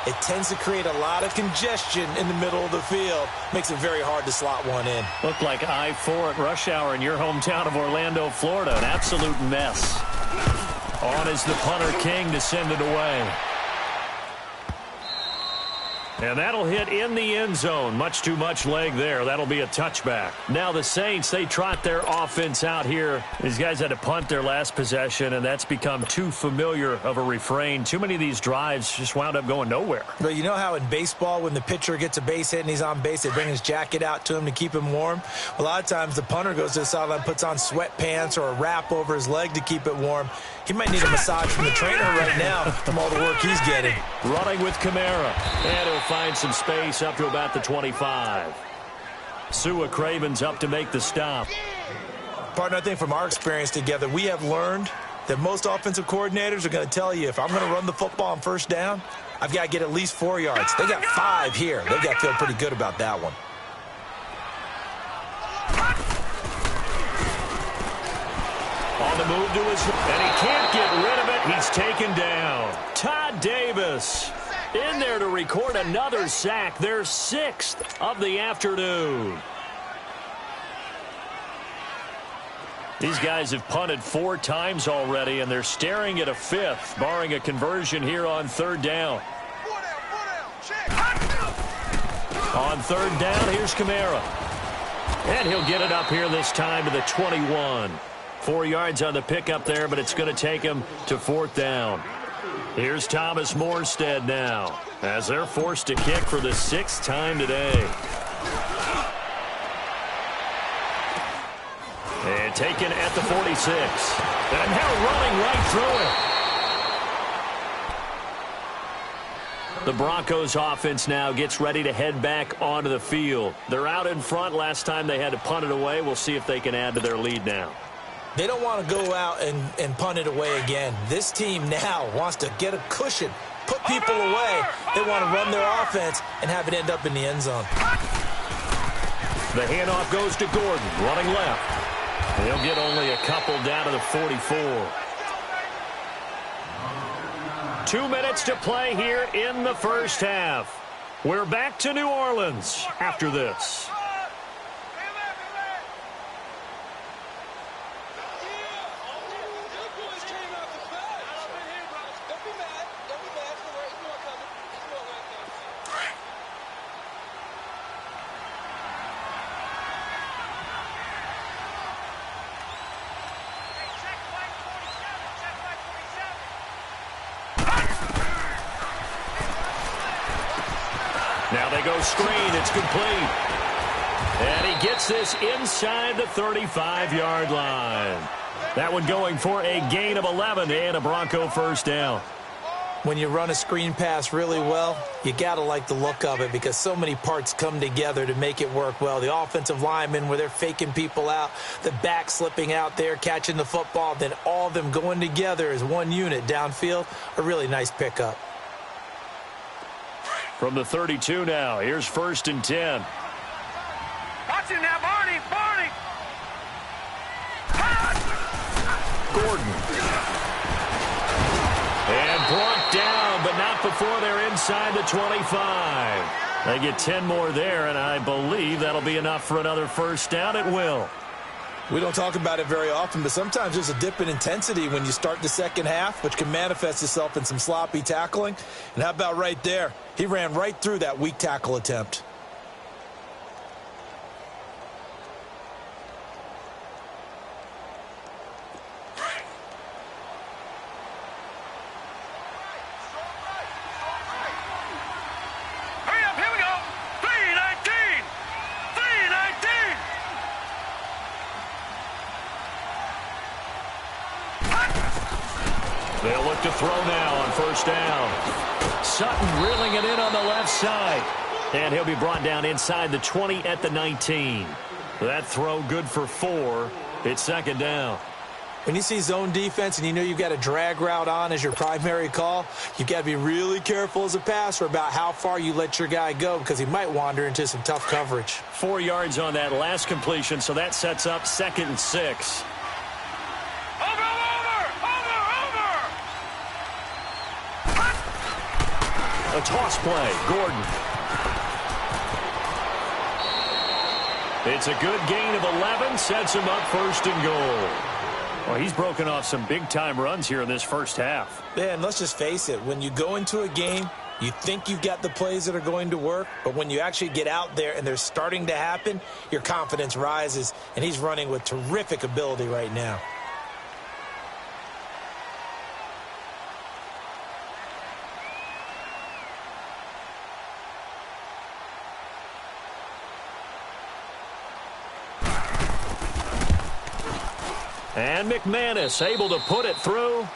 it tends to create a lot of congestion in the middle of the field. Makes it very hard to slot one in. Looked like I-4 at rush hour in your hometown of Orlando, Florida. An absolute mess. On is the punter King to send it away. And that'll hit in the end zone. Much too much leg there. That'll be a touchback. Now the Saints, they trot their offense out here. These guys had to punt their last possession, and that's become too familiar of a refrain. Too many of these drives just wound up going nowhere. But you know how in baseball, when the pitcher gets a base hit and he's on base, they bring his jacket out to him to keep him warm? A lot of times the punter goes to the sideline, puts on sweatpants or a wrap over his leg to keep it warm. He might need a massage from the trainer right now from all the work he's getting. Running with Kamara. And he'll find some space up to about the 25. Sua Craven's up to make the stop. Partner, I think from our experience together, we have learned that most offensive coordinators are going to tell you, if I'm going to run the football on first down, I've got to get at least 4 yards. They got 5 here. They've got to feel pretty good about that one. On the move to his, and he can't get rid of it. He's taken down. Todd Davis in there to record another sack, their 6th of the afternoon. These guys have punted 4 times already, and they're staring at a 5th, barring a conversion here on 3rd down. On 3rd down, here's Kamara. And he'll get it up here this time to the 21. 4 yards on the pickup there, but it's going to take him to 4th down. Here's Thomas Morstead now, as they're forced to kick for the 6th time today. And taken at the 46. And now running right through it. The Broncos offense now gets ready to head back onto the field. They're out in front. Last time they had to punt it away. We'll see if they can add to their lead now. They don't want to go out and punt it away again. This team now wants to get a cushion, put people away. They want to run their offense and have it end up in the end zone. The handoff goes to Gordon, running left. He'll get only a couple down to the 44. 2 minutes to play here in the first half. We're back to New Orleans after this. Now they go screen. It's complete. And he gets this inside the 35-yard line. That one going for a gain of 11 and a Bronco first down. When you run a screen pass really well, you got to like the look of it because so many parts come together to make it work well. The offensive linemen, where they're faking people out, the back slipping out there, catching the football, then all of them going together as one unit downfield, a really nice pickup. From the 32 now, here's 1st and 10. Watch him now, Barney! Gordon. And brought down, but not before they're inside the 25. They get 10 more there, and I believe that'll be enough for another first down. It will. We don't talk about it very often, but sometimes there's a dip in intensity when you start the second half, which can manifest itself in some sloppy tackling. And how about right there? He ran right through that weak tackle attempt. Hurry up, here we go! 3:19! 3:19! They'll look to throw now on first down. Sutton reeling it in on the left side. And he'll be brought down inside the 20 at the 19. That throw good for 4. It's second down. When you see zone defense and you know you've got a drag route on as your primary call, you've got to be really careful as a passer about how far you let your guy go because he might wander into some tough coverage. 4 yards on that last completion, so that sets up 2nd and 6. A toss play. Gordon. It's a good gain of 11. Sets him up first and goal. Well, he's broken off some big-time runs here in this first half. Yeah, and let's just face it. When you go into a game, you think you've got the plays that are going to work, but when you actually get out there and they're starting to happen, your confidence rises, and he's running with terrific ability right now. And McManus able to put it through.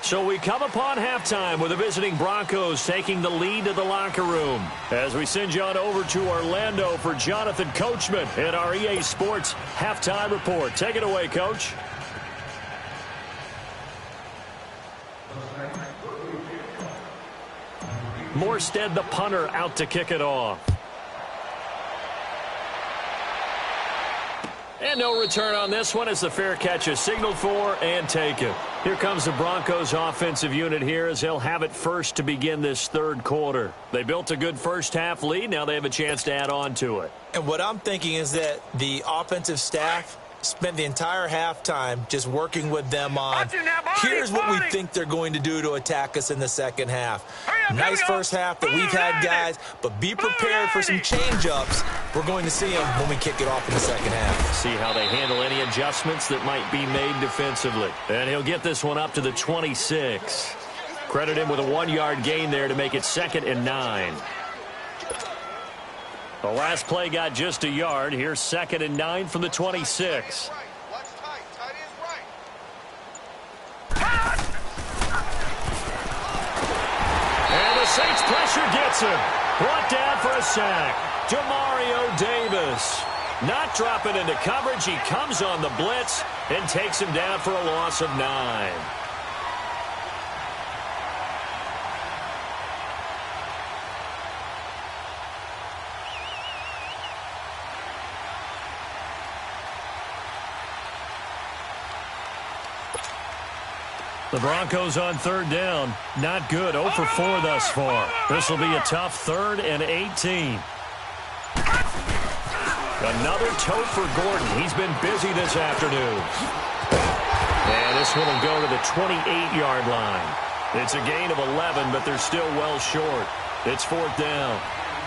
So we come upon halftime with the visiting Broncos taking the lead to the locker room. As we send you on over to Orlando for Jonathan Coachman in our EA Sports Halftime Report. Take it away, Coach. Morstead, the punter, out to kick it off. And no return on this one as the fair catch is signaled for and taken. Here comes the Broncos offensive unit here as they'll have it first to begin this third quarter. They built a good first half lead. Now they have a chance to add on to it. And what I'm thinking is that the offensive staff spent the entire halftime just working with them on, here's what we think they're going to do to attack us in the second half. Nice first half that we've had, guys, but be prepared for some change-ups. We're going to see them when we kick it off in the second half. See how they handle any adjustments that might be made defensively. And he'll get this one up to the 26. Credit him with a 1-yard gain there to make it 2nd and 9. The last play got just a yard. Here's 2nd and 9 from the 26. And the Saints pressure gets him. Brought down for a sack. Demario Davis. Not dropping into coverage. He comes on the blitz and takes him down for a loss of 9. The Broncos on 3rd down. Not good. 0 for 4 thus far. This will be a tough 3rd and 18. Another tote for Gordon. He's been busy this afternoon. And this one will go to the 28-yard line. It's a gain of 11, but they're still well short. It's 4th down.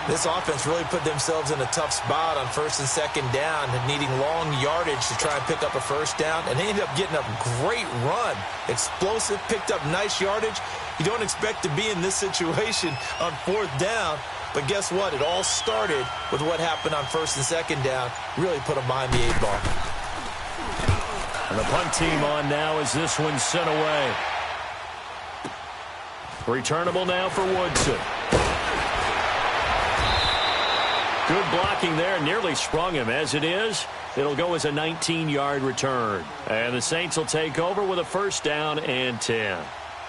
This offense really put themselves in a tough spot on 1st and 2nd down, needing long yardage to try and pick up a first down, and they ended up getting a great run. Explosive, picked up nice yardage. You don't expect to be in this situation on 4th down, but guess what? It all started with what happened on 1st and 2nd down. Really put them behind the 8-ball. And the punt team on now as this one's sent away. Returnable now for Woodson. Good blocking there, nearly sprung him. As it is, it'll go as a 19-yard return. And the Saints will take over with a 1st down and 10.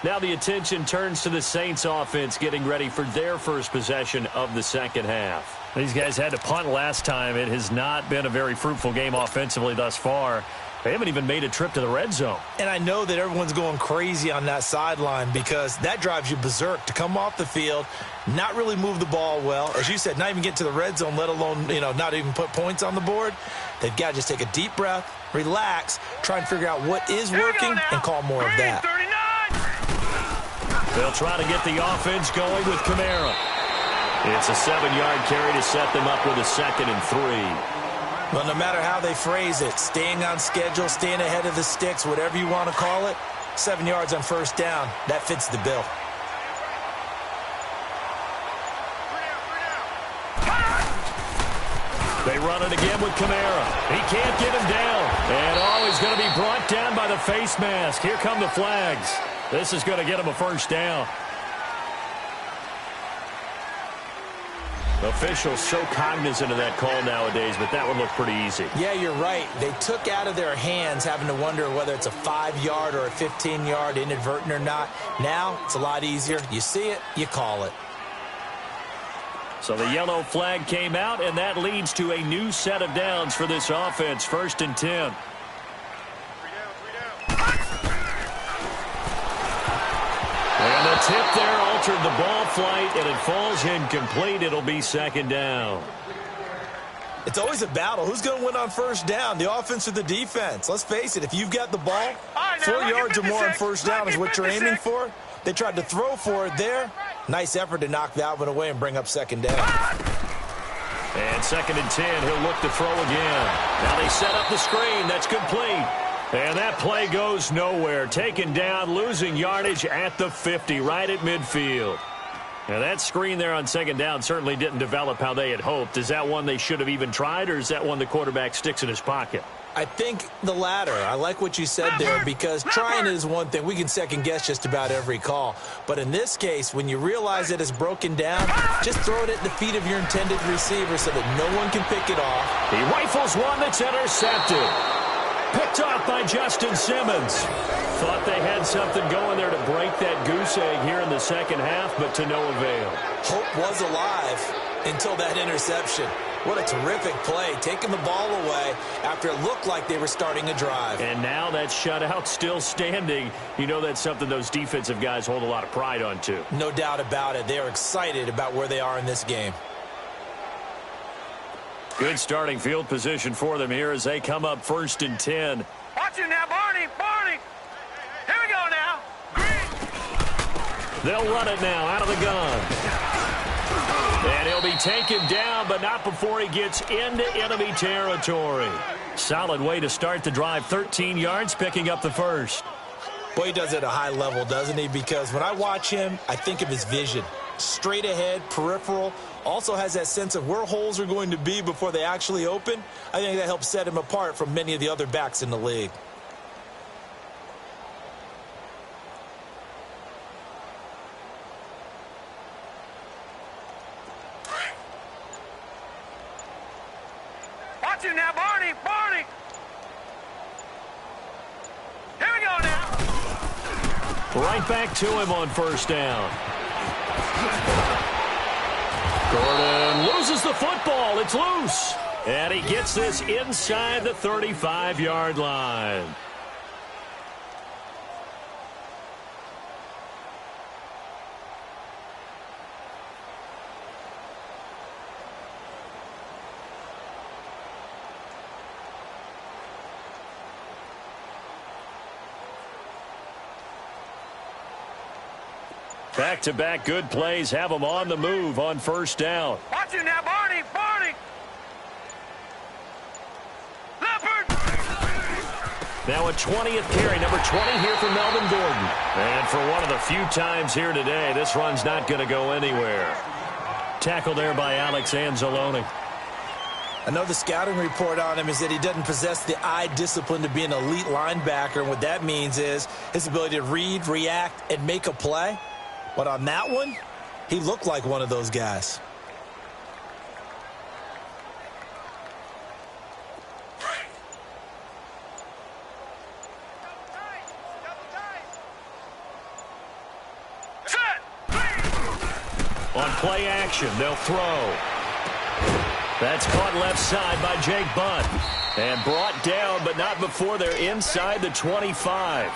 Now the attention turns to the Saints offense getting ready for their first possession of the second half. These guys had to punt last time. It has not been a very fruitful game offensively thus far. They haven't even made a trip to the red zone. And I know that everyone's going crazy on that sideline because that drives you berserk to come off the field, not really move the ball well. As you said, not even get to the red zone, let alone, not even put points on the board. They've got to just take a deep breath, relax, try and figure out what is working and call more of that. They'll try to get the offense going with Kamara. It's a 7-yard carry to set them up with a 2nd and 3. Well, no matter how they phrase it, staying on schedule, staying ahead of the sticks, whatever you want to call it, 7 yards on 1st down, that fits the bill. They run it again with Kamara. He can't get him down. And he's going to be brought down by the face mask. Here come the flags. This is going to get him a 1st down. Officials so cognizant of that call nowadays, but that would look pretty easy. Yeah, you're right. They took out of their hands having to wonder whether it's a 5-yard or a 15-yard, inadvertent or not. Now, it's a lot easier. You see it, you call it. So the yellow flag came out, and that leads to a new set of downs for this offense. 1st and 10. And the tip there answered the ball flight, and it falls incomplete. It'll be second down. It's always a battle. Who's going to win on first down, the offense or the defense? Let's face it, if you've got the ball, 4 yards or more on first down is what you're aiming for. They tried to throw for it there. Nice effort to knock that one away and bring up second down. And 2nd and 10, he'll look to throw again. Now they set up the screen. That's complete. And that play goes nowhere. Taken down, losing yardage at the 50, right at midfield. Now that screen there on 2nd down certainly didn't develop how they had hoped. Is that one they should have even tried, or is that one the quarterback sticks in his pocket? I think the latter. I like what you said there, because trying it is one thing. We can second-guess just about every call. But in this case, when you realize it is broken down, just throw it at the feet of your intended receiver so that no one can pick it off. He rifles one that's intercepted. Picked off by Justin Simmons. Thought they had something going there to break that goose egg here in the second half, but to no avail. Hope was alive until that interception. What a terrific play, taking the ball away after it looked like they were starting a drive. And now that shutout still standing. You know that's something those defensive guys hold a lot of pride on, too. No doubt about it. They are excited about where they are in this game. Good starting field position for them here as they come up 1st and 10. Watch it now, Barney. Barney. Here we go now. They'll run it now out of the gun. And he'll be taken down, but not before he gets into enemy territory. Solid way to start the drive. 13 yards, picking up the first. Boy, he does it at a high level, doesn't he? Because when I watch him, I think of his vision. Straight ahead, peripheral. Also has that sense of where holes are going to be before they actually open. I think that helps set him apart from many of the other backs in the league. Watch it now, Barney. Barney. Here we go now. Right back to him on first down. Gordon loses the football. It's loose. And he gets this inside the 35-yard line. Back-to-back good plays have them on the move on first down. Watch it now, Barney. Barney. Leopard. Now a 20th carry, number 20 here for Melvin Gordon. And for one of the few times here today, this run's not going to go anywhere. Tackle there by Alex Anzalone. I know the scouting report on him is that he doesn't possess the eye discipline to be an elite linebacker. And what that means is his ability to read, react, and make a play. But on that one, he looked like one of those guys. On play action, they'll throw. That's caught left side by Jake Butt. And brought down, but not before they're inside the 25.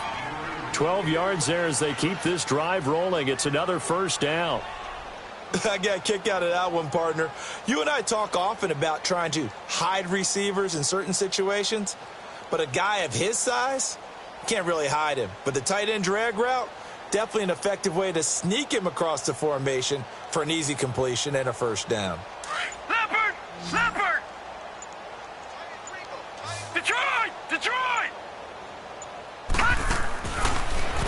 12 yards there as they keep this drive rolling. It's another first down. I got a kick out of that one, partner. You and I talk often about trying to hide receivers in certain situations, but a guy of his size can't really hide him. But the tight end drag route, definitely an effective way to sneak him across the formation for an easy completion and a first down. Leopard. Leopard. Detroit. Detroit.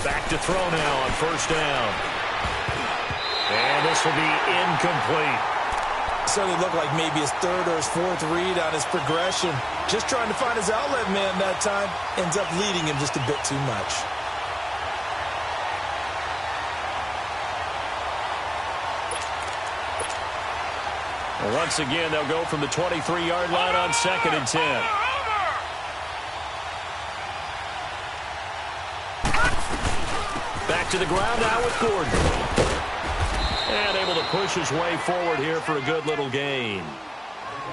Back to throw now on first down. And this will be incomplete. Certainly looked like maybe his third or his fourth read on his progression. Just trying to find his outlet man that time. Ends up leading him just a bit too much. Well, once again, they'll go from the 23-yard line on 2nd and 10. Back to the ground now with Gordon. And able to push his way forward here for a good little gain.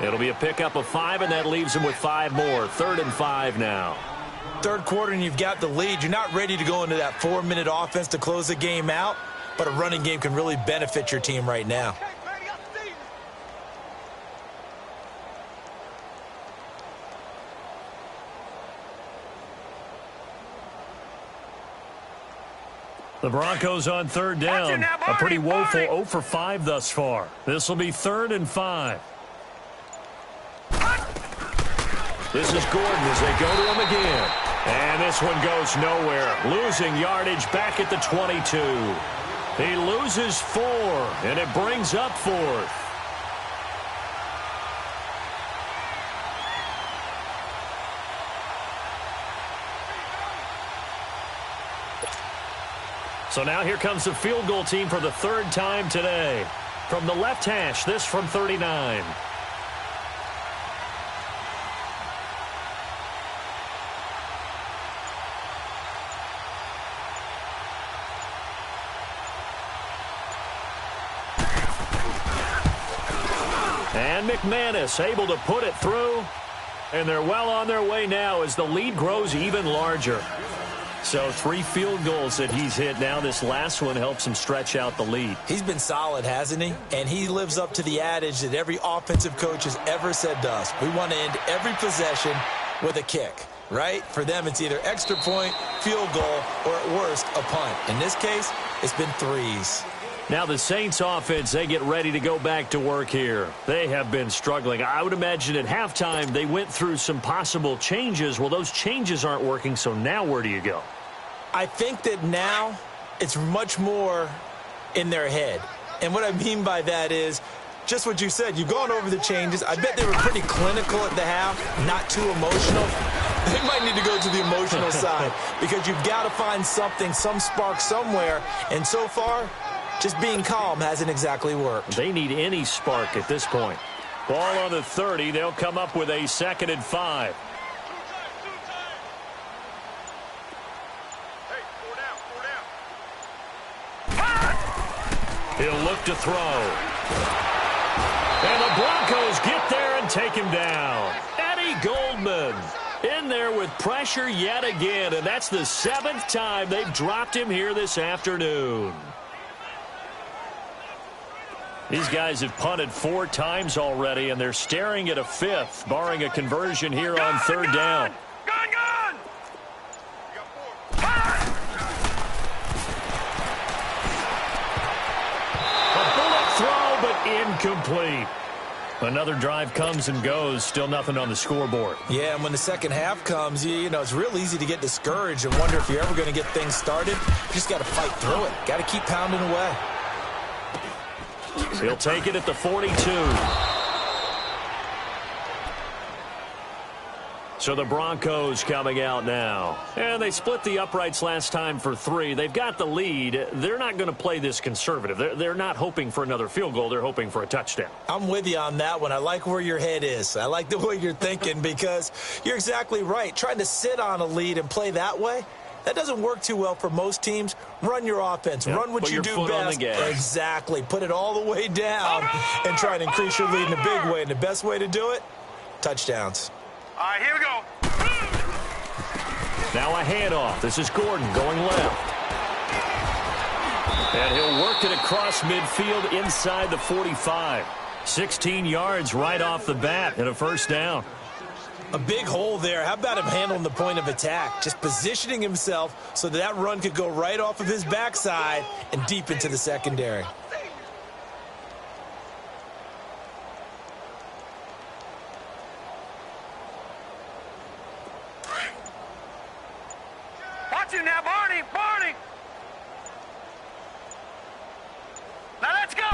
It'll be a pickup of 5, and that leaves him with 5 more. 3rd and 5 now. Third quarter and you've got the lead. You're not ready to go into that 4-minute offense to close the game out. but a running game can really benefit your team right now. The Broncos on third down. A pretty woeful 0 for 5 thus far. This will be 3rd and 5. This is Gordon as they go to him again. And this one goes nowhere. Losing yardage back at the 22. He loses 4, and it brings up 4th. So now here comes the field goal team for the 3rd time today. From the left hash, this from 39. And McManus able to put it through. And they're well on their way now as the lead grows even larger. So 3 field goals that he's hit now. This last one helps him stretch out the lead. He's been solid, hasn't he? And he lives up to the adage that every offensive coach has ever said to us. We want to end every possession with a kick, right? For them, it's either extra point, field goal, or at worst, a punt. In this case, it's been 3s. Now the Saints offense, they get ready to go back to work here. They have been struggling. I would imagine at halftime they went through some possible changes. Well, those changes aren't working, so now where do you go? I think that now it's much more in their head. And what I mean by that is just what you said. You've gone over the changes. I bet they were pretty clinical at the half, not too emotional. They might need to go to the emotional side because you've got to find something, some spark somewhere. And so far, just being calm hasn't exactly worked. They need any spark at this point. Ball on the 30. They'll come up with a 2nd and 5. He'll look to throw. And the Broncos get there and take him down. Eddie Goldman in there with pressure yet again. And that's the 7th time they've dropped him here this afternoon. These guys have punted 4 times already, and they're staring at a 5th, barring a conversion here on 3rd down. A bullet throw, but incomplete. Another drive comes and goes, still nothing on the scoreboard. Yeah, and when the second half comes, you know, it's real easy to get discouraged and wonder if you're ever going to get things started. You just got to fight through it. Got to keep pounding away. He'll take it at the 42. So the Broncos coming out now. And they split the uprights last time for 3. They've got the lead. They're not going to play this conservative. They're not hoping for another field goal. They're hoping for a touchdown. I'm with you on that one. I like where your head is. I like the way you're thinking because you're exactly right. Trying to sit on a lead and play that way, that doesn't work too well for most teams. Run your offense. Yep. Run what you do best. Exactly. Put it all the way down and try and increase your lead in a big way. And the best way to do it, touchdowns. All right, here we go. Now a handoff. This is Gordon going left. And he'll work it across midfield inside the 45. 16 yards right off the bat and a 1st down. A big hole there. How about him handling the point of attack? Just positioning himself so that run could go right off of his backside and deep into the secondary. Watch you now, Barney. Barney. Now let's go.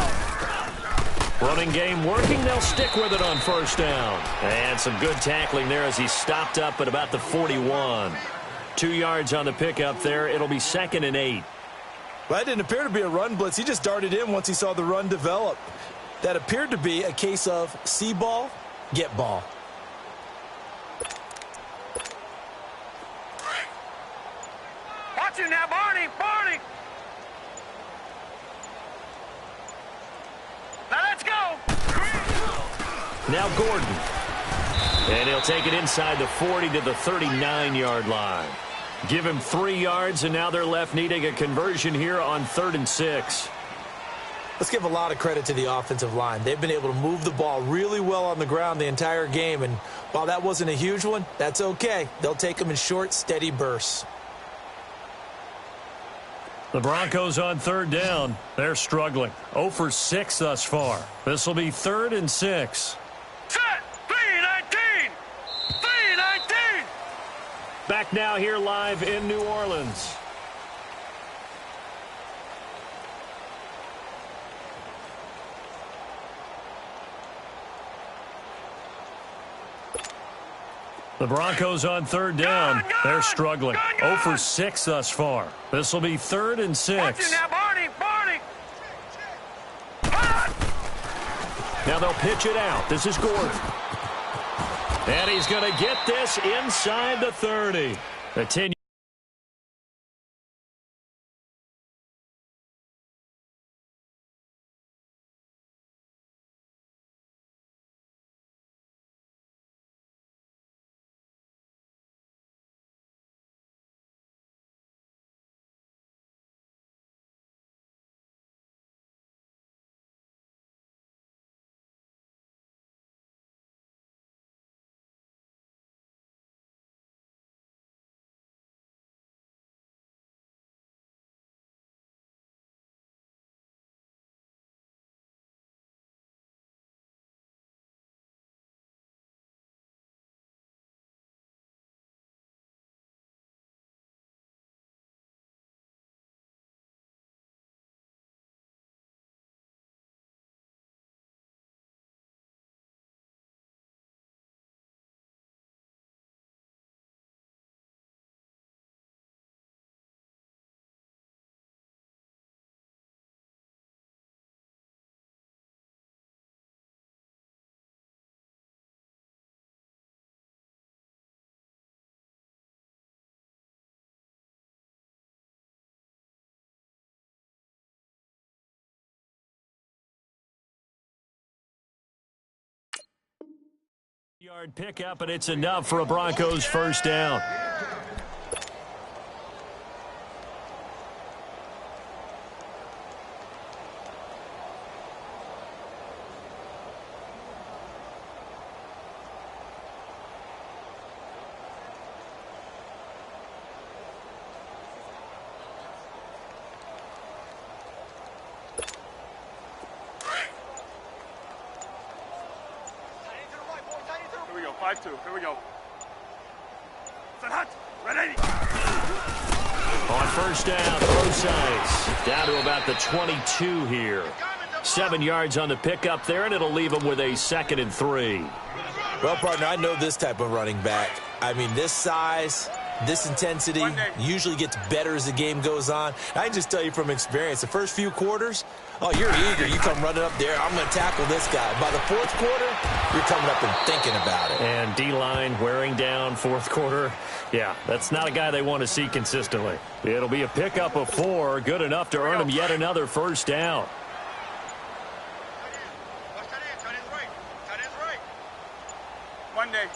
Running game working. They'll stick with it on 1st down. And some good tackling there as he stopped up at about the 41. 2 yards on the pickup there. It'll be 2nd and 8. Well, that didn't appear to be a run blitz. He just darted in once he saw the run develop. That appeared to be a case of see ball, get ball. Watch you now, Barney. Barney. Now let's go. Now Gordon. And he'll take it inside the 40 to the 39-yard line. Give him 3 yards, and now they're left needing a conversion here on 3rd and 6. Let's give a lot of credit to the offensive line. They've been able to move the ball really well on the ground the entire game, and while that wasn't a huge one, that's okay. They'll take them in short, steady bursts. The Broncos on 3rd down. They're struggling. 0 for 6 thus far. This will be 3rd and 6. Set! 3-19! 3-19! Back now here live in New Orleans. The Broncos on 3rd down. They're struggling. 0 for 6 thus far. This will be 3rd and 6. Watch it now, Barney! Barney! Now they'll pitch it out. This is Gordon. And he's going to get this inside the 30. The 10. Yard pickup, and it's enough for a Broncos first down. Here we go, 5-2. Here we go. Set hot. Ready. On first down, throw size. Down to about the 22 here. 7 yards on the pickup there, and it'll leave them with a 2nd and 3. Well, partner, I know this type of running back. I mean, this size, this intensity usually gets better as the game goes on. I can just tell you from experience, the first few quarters, oh, you're eager. You come running up there. I'm going to tackle this guy. By the 4th quarter, you're coming up and thinking about it. And D-line wearing down 4th quarter. Yeah, that's not a guy they want to see consistently. It'll be a pickup of 4, good enough to earn them yet another first down. Monday.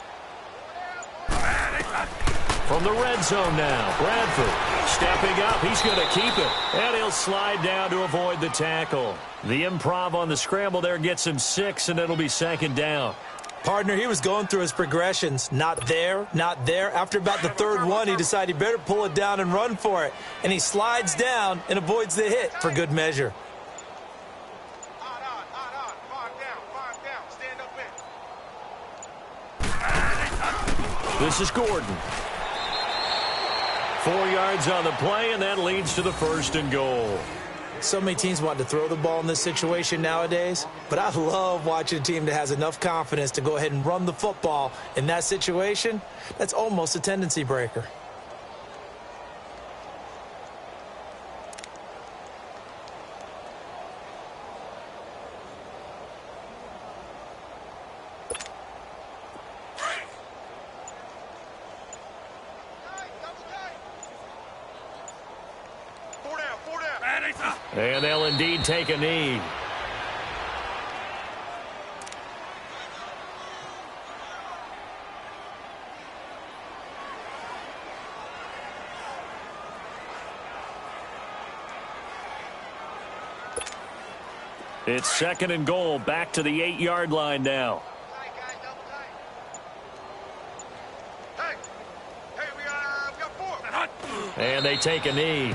From the red zone now, Bradford stepping up. He's going to keep it, and he'll slide down to avoid the tackle. The improv on the scramble there gets him 6, and it'll be 2nd down. Partner, he was going through his progressions. Not there, not there. After about the 3rd one, he decided he better pull it down and run for it. And he slides down and avoids the hit for good measure. This is Gordon. 4 yards on the play, and that leads to the 1st and goal. So many teams want to throw the ball in this situation nowadays, but I love watching a team that has enough confidence to go ahead and run the football in that situation. That's almost a tendency breaker. And they'll indeed take a knee. It's 2nd and goal, back to the 8-yard line now. We got 4. And they take a knee.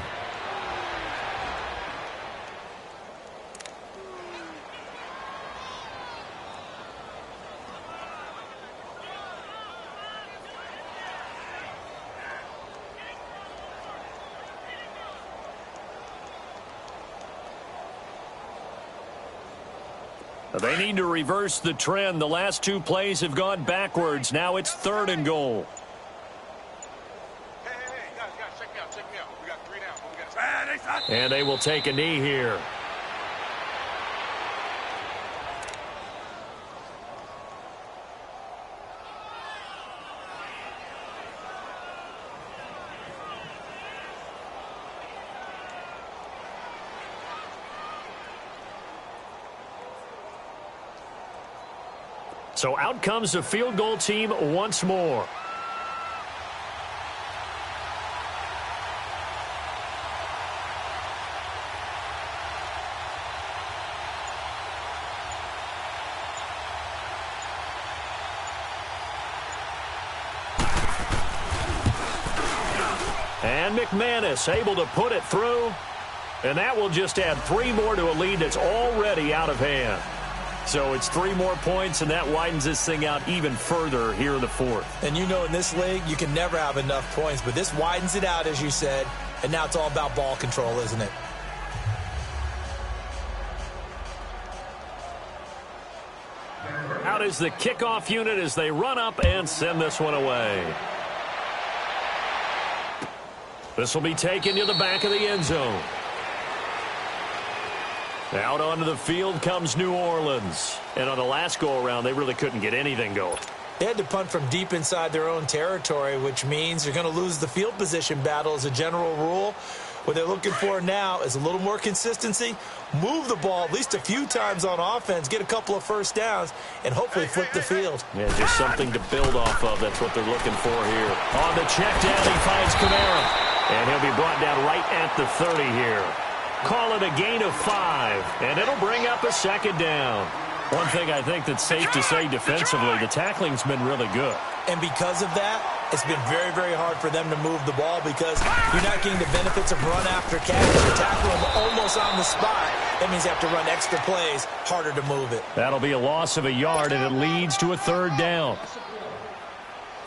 They need to reverse the trend. The last 2 plays have gone backwards. Now it's 3rd and goal. Hey, guys, check me out. We got 3 down. And they will take a knee here. So out comes the field goal team once more. And McManus able to put it through. And that will just add 3 more to a lead that's already out of hand. So it's 3 more points, and that widens this thing out even further here in the 4th. And you know in this league, you can never have enough points, but this widens it out, as you said, and now it's all about ball control, isn't it? Out is the kickoff unit as they run up and send this one away. This will be taken to the back of the end zone. Out onto the field comes New Orleans. And on the last go-around, they really couldn't get anything going. They had to punt from deep inside their own territory, which means they're going to lose the field position battle as a general rule. What they're looking for now is a little more consistency, move the ball at least a few times on offense, get a couple of first downs, and hopefully flip the field. Yeah, just something to build off of. That's what they're looking for here. On the check down, he finds Kamara. And he'll be brought down right at the 30 here. Call it a gain of 5, and it'll bring up a 2nd down. One thing I think that's safe to say defensively, the tackling's been really good. And because of that, it's been very, very hard for them to move the ball because you're not getting the benefits of run after catch. You're tackling them almost on the spot. That means you have to run extra plays, harder to move it. That'll be a loss of a yard, and it leads to a 3rd down.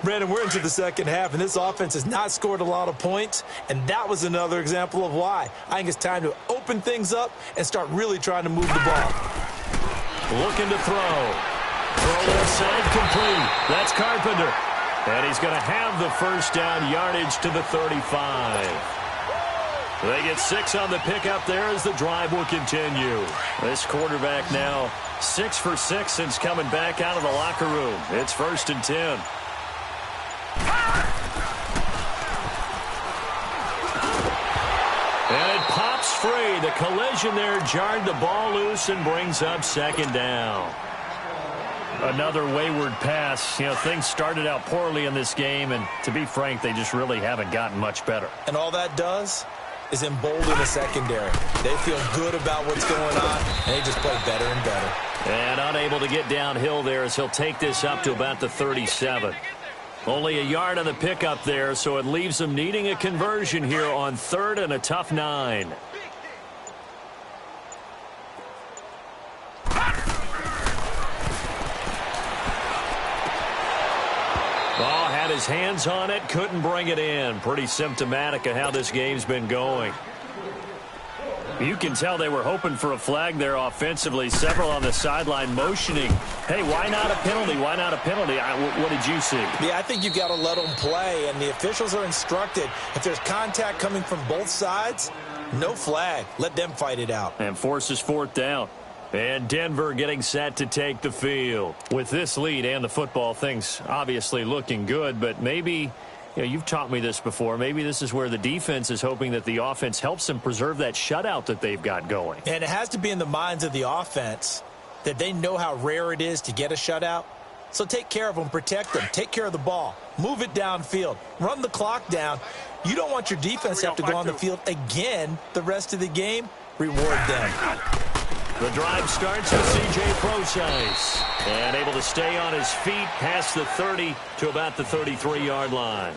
Brandon, we're into the second half, and this offense has not scored a lot of points, and that was another example of why. I think it's time to open things up and start really trying to move the ball. Looking to throw. Throw left side complete. That's Carpenter. And he's going to have the first down, yardage to the 35. They get 6 on the pickup there as the drive will continue. This quarterback now 6 for 6 since coming back out of the locker room. It's 1st and 10. And it pops free. The collision there jarred the ball loose and brings up 2nd down. Another wayward pass. You know, things started out poorly in this game, and to be frank, they just really haven't gotten much better. And all that does is embolden the secondary. They feel good about what's going on, and they just play better and better. And unable to get downhill there as he'll take this up to about the 37. Only a yard on the pickup there, so it leaves them needing a conversion here on 3rd and a tough 9. Oh, had his hands on it, couldn't bring it in. Pretty symptomatic of how this game's been going. You can tell they were hoping for a flag there offensively. Several on the sideline motioning. Hey, why not a penalty? Why not a penalty? What did you see? Yeah, I think you've got to let them play, and the officials are instructed. If there's contact coming from both sides, no flag. Let them fight it out. And forces 4th down. And Denver getting set to take the field. With this lead and the football, things obviously looking good, but maybe... You know, you've taught me this before. Maybe this is where the defense is hoping that the offense helps them preserve that shutout that they've got going. And it has to be in the minds of the offense that they know how rare it is to get a shutout. So take care of them, protect them, take care of the ball, move it downfield, run the clock down. You don't want your defense to have to go on the field again the rest of the game. Reward them. The drive starts with C.J. Procise. And able to stay on his feet past the 30 to about the 33-yard line.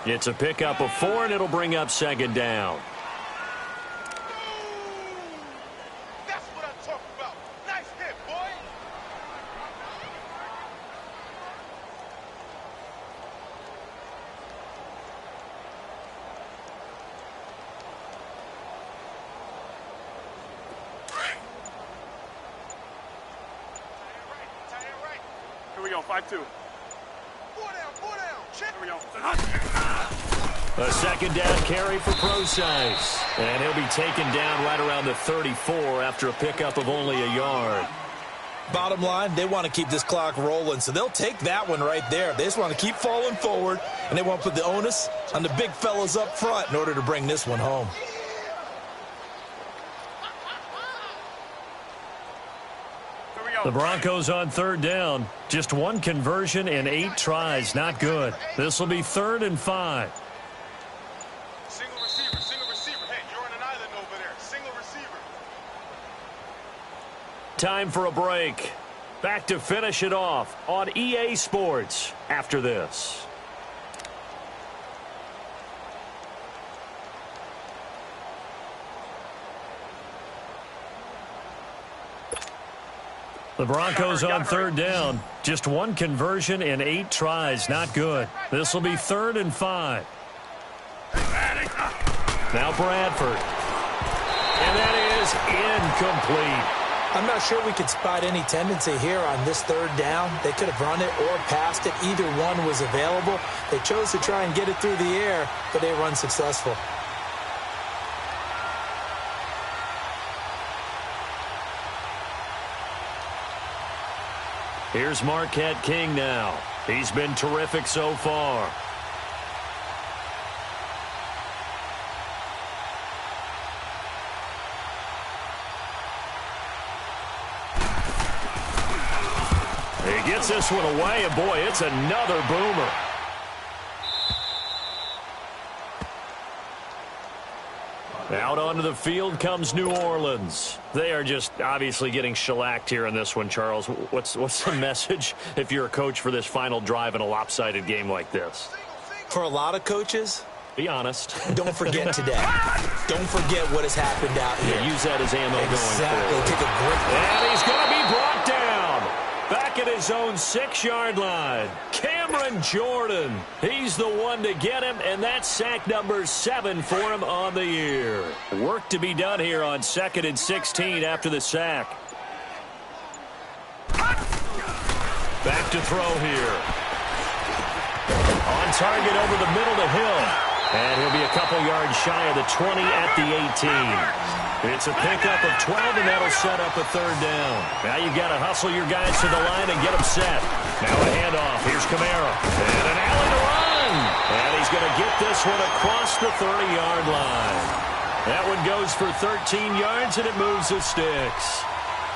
It's a pickup of 4, and it'll bring up second down. That's what I'm talking about. Nice hit, boy. Here we go, 5-2. 4 down, check. Here we go. A second down carry for Procise. And he'll be taken down right around the 34 after a pickup of only a yard. Bottom line, they want to keep this clock rolling, so they'll take that one right there. They just want to keep falling forward, and they want to put the onus on the big fellas up front in order to bring this one home. The Broncos on third down. Just one conversion in 8 tries. Not good. This will be 3rd and 5. Single receiver. Hey, you're on an island over there. Single receiver. Time for a break. Back to finish it off on EA Sports after this. The Broncos on third down. Just one conversion in 8 tries. Not good. This will be 3rd and 5. Now Bradford. And that is incomplete. I'm not sure we could spot any tendency here on this 3rd down. They could have run it or passed it. Either one was available. They chose to try and get it through the air, but they were unsuccessful. Here's Marquette King now. He's been terrific so far. He gets this one away, and boy, it's another boomer. Out onto the field comes New Orleans. They are just obviously getting shellacked here in this one, Charles. What's the message if you're a coach for this final drive in a lopsided game like this? For a lot of coaches, be honest. Don't forget today. Don't forget what has happened out here. Yeah, use that as ammo going forward. Take a grip. And he's going to be brought down. Back at his own 6-yard line. Cameron Jordan. He's the one to get him, and that's sack number 7 for him on the year. Work to be done here on 2nd and 16 after the sack. Back to throw here. On target over the middle to Hill. And he'll be a couple yards shy of the 20 at the 18. It's a pickup of 12, and that'll set up a 3rd down. Now you've got to hustle your guys to the line and get them set. Now a handoff. Here's Kamara. And an alley to run. And he's going to get this one across the 30-yard line. That one goes for 13 yards, and it moves the sticks.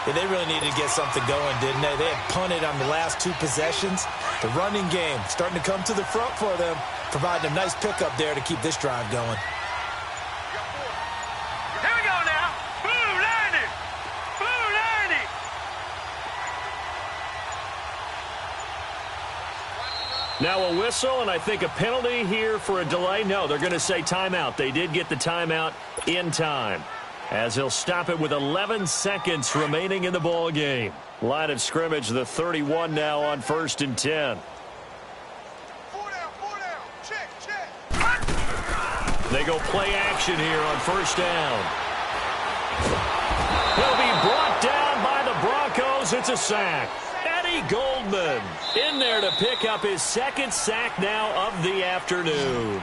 Yeah, they really needed to get something going, didn't they? They had punted on the last 2 possessions. The running game starting to come to the front for them, providing a nice pickup there to keep this drive going. Here we go now. Blue 90. Blue 90. Now a whistle, and I think a penalty here for a delay. No, they're going to say timeout. They did get the timeout in time, as he'll stop it with 11 seconds remaining in the ball game. Line of scrimmage, the 31 now on 1st and 10. 4 down. Check. They go play action here on 1st down. He'll be brought down by the Broncos. It's a sack. Eddie Goldman in there to pick up his 2nd sack now of the afternoon.